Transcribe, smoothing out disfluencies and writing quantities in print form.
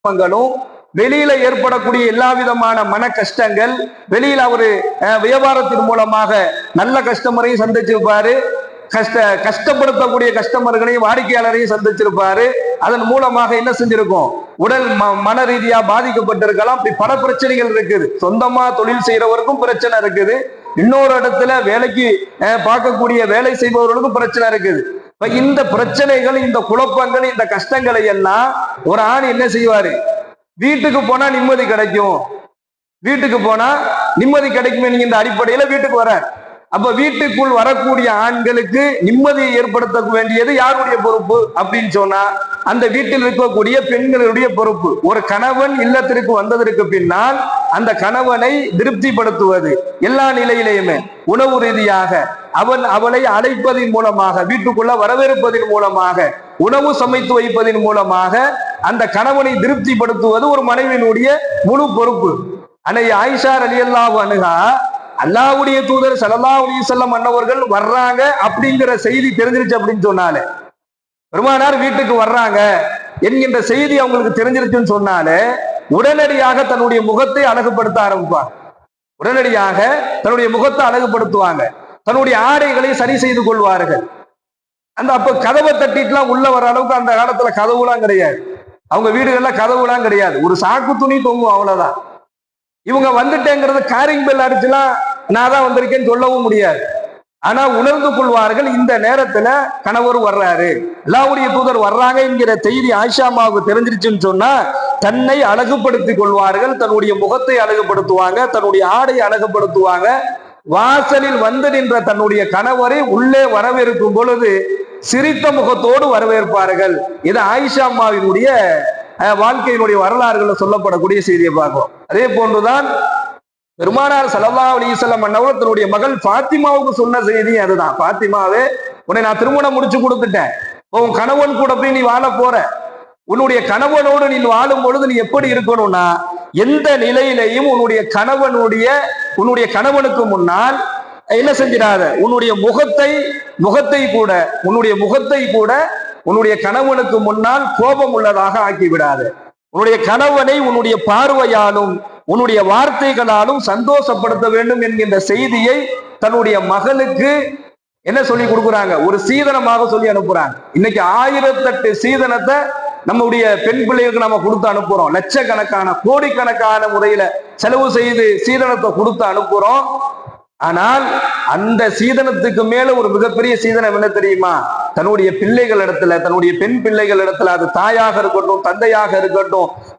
குழப்பங்களும் வெளியில ஏற்படக்கூடிய எல்லா விதமான மன கஷ்டங்கள், வெளியில அவரு வியாபாரத்தின் மூலமாக நல்ல கஸ்டமரையும் சந்திச்சிருப்பாரு, கஷ்டப்படுத்தக்கூடிய கஸ்டமர்களையும் வாடிக்கையாளரையும் சந்திச்சிருப்பாரு. அதன் மூலமாக என்ன செஞ்சிருக்கும், உடல் மன ரீதியா பாதிக்கப்பட்டிருக்கலாம். இப்படி பல பிரச்சனைகள் இருக்குது. சொந்தமா தொழில் செய்யறவருக்கும் பிரச்சனை இருக்குது, இன்னொரு இடத்துல வேலைக்கு பார்க்கக்கூடிய வேலை செய்பவர்களுக்கும் பிரச்சனை இருக்குது. இந்த பிரச்சனைகள், இந்த குழப்பங்கள், இந்த கஷ்டங்களை எல்லாம் ஒரு ஆண் என்ன செய்வாரு, வீட்டுக்கு போனா நிம்மதி கிடைக்கும், வீட்டுக்கு போனா நிம்மதி கிடைக்குமே நீங்க இந்த அடிப்படையில வீட்டுக்கு வர. அப்ப வீட்டுக்குள் வரக்கூடிய ஆண்களுக்கு நிம்மதியை ஏற்படுத்த வேண்டியது யாருடைய பொறுப்பு அப்படின்னு சொன்னா, அந்த வீட்டில் இருக்கக்கூடிய பெண்களுடைய பொறுப்பு. ஒரு கணவன் இல்லத்திற்கு வந்ததற்கு பின்னால் அந்த கணவனை திருப்திப்படுத்துவது எல்லா நிலையிலேயுமே, உணவு ரீதியாக அவளை அழைப்பதின் மூலமாக, வீட்டுக்குள்ள வரவேற்பதன் மூலமாக, உணவு சமைத்து வைப்பதன் மூலமாக அந்த கணவனை திருப்திப்படுத்துவது ஒரு மனைவியினுடைய முழு பொறுப்பு. அன்னை ஆயிஷா ரலியல்லாஹு அன்ஹா, அல்லாஹ்வுடைய தூதர் ஸல்லல்லாஹு அலைஹி வஸல்லம் அன்னவர்கள் வர்றாங்க அப்படிங்கிற செய்தி தெரிஞ்சிருச்சு அப்படின்னு சொன்னாலே, பெருமானார் வீட்டுக்கு வர்றாங்க என்கின்ற செய்தி அவங்களுக்கு தெரிஞ்சிருச்சுன்னு சொன்னாலே, உடனடியாக தன்னுடைய முகத்தை அழகுபடுத்த ஆரம்பிப்பாங்க. உடனடியாக தன்னுடைய முகத்தை அழகுபடுத்துவாங்க, தன்னுடைய ஆடைகளை சரி செய்து கொள்வார்கள். அப்ப கதவை தட்டிட்டுலாம் உள்ள வர அளவுக்கு அந்த காலத்துல கதவுலாம் கிடையாது. அவங்க வீடுகள்ல கதவுலாம் கிடையாது, ஒரு சாக்கு துணி தொங்கும், அவ்வளவுதான். இவங்க வந்துட்டேங்கிறது காரிங் பெல் அடிச்சுலாம் நான் தான் வந்திருக்கேன்னு சொல்லவும் முடியாது. ஆனா உணர்ந்து கொள்வார்கள், இந்த நேரத்துல கணவர் வர்றாரு, அல்லாஹ்வுடைய தூதர் வர்றாங்க என்கிற செய்தி ஆயிஷாமாவுக்கு தெரிஞ்சிருச்சுன்னு சொன்னா தன்னை அழகுபடுத்திக் கொள்வார்கள், தன்னுடைய முகத்தை அழகுபடுத்துவாங்க, தன்னுடைய ஆடை அழகுபடுத்துவாங்க. வாசலில் வந்து நின்ற தன்னுடைய கணவரை உள்ளே வரவேற்கும் பொழுது சிரித்த முகத்தோடு வரவேற்பார்கள். இது ஆயிஷாமாவினுடைய வாழ்க்கையினுடைய வரலாறுகள் சொல்லப்படக்கூடிய செய்தியை பார்க்கிறோம். அதே போன்றுதான் பெருமானார் ஸல்லல்லாஹு அலைஹி வஸல்லம் அன்னவர் தன்னுடைய மகள் ஃபாத்திமாவுக்கு சொன்ன செய்தி அதுதான். ஃபாத்திமாவே, உன்னை நான் திருமணம் முடிச்சு கொடுத்துட்டேன், உன் கணவன் கூட போய் நீ வாழ போற, உன்னுடைய கணவனோடு நீ வாழும் பொழுது நீ எப்படி இருக்கணும்னா, எந்த நிலையிலையும் உன்னுடைய கணவனுக்கு முன்னால் என்ன செஞ்சிடாத, உன்னுடைய முகத்தை கூட உன்னுடைய கணவனுக்கு முன்னால் கோபம் உள்ளதாக ஆக்கிவிடாது. உன்னுடைய கணவனை உன்னுடைய பார்வையாலும் உன்னுடைய வார்த்தைகளாலும் சந்தோஷப்படுத்த வேண்டும் என்கின்ற செய்தியை தன்னுடைய மகளுக்கு என்ன சொல்லி கொடுக்குறாங்க, ஒரு சீதனமாக சொல்லி அனுப்புறாங்க. இன்னைக்கு 1008 சீதனத்தை நம்முடைய பெண் பிள்ளைகளுக்கு நம்ம கொடுத்து அனுப்புறோம். லட்சக்கணக்கான கோடிக்கணக்கான முறையில செலவு செய்து சீதனத்தை கொடுத்து அனுப்புறோம். ஆனால் அந்த சீதனத்துக்கு மேல ஒரு மிகப்பெரிய சீதனம் என்ன தெரியுமா, தன்னுடைய பிள்ளைகள் இடத்துல, தன்னுடைய பெண் பிள்ளைகள் இடத்துல, அது தாயாக இருக்கட்டும், தந்தையாக இருக்கட்டும்,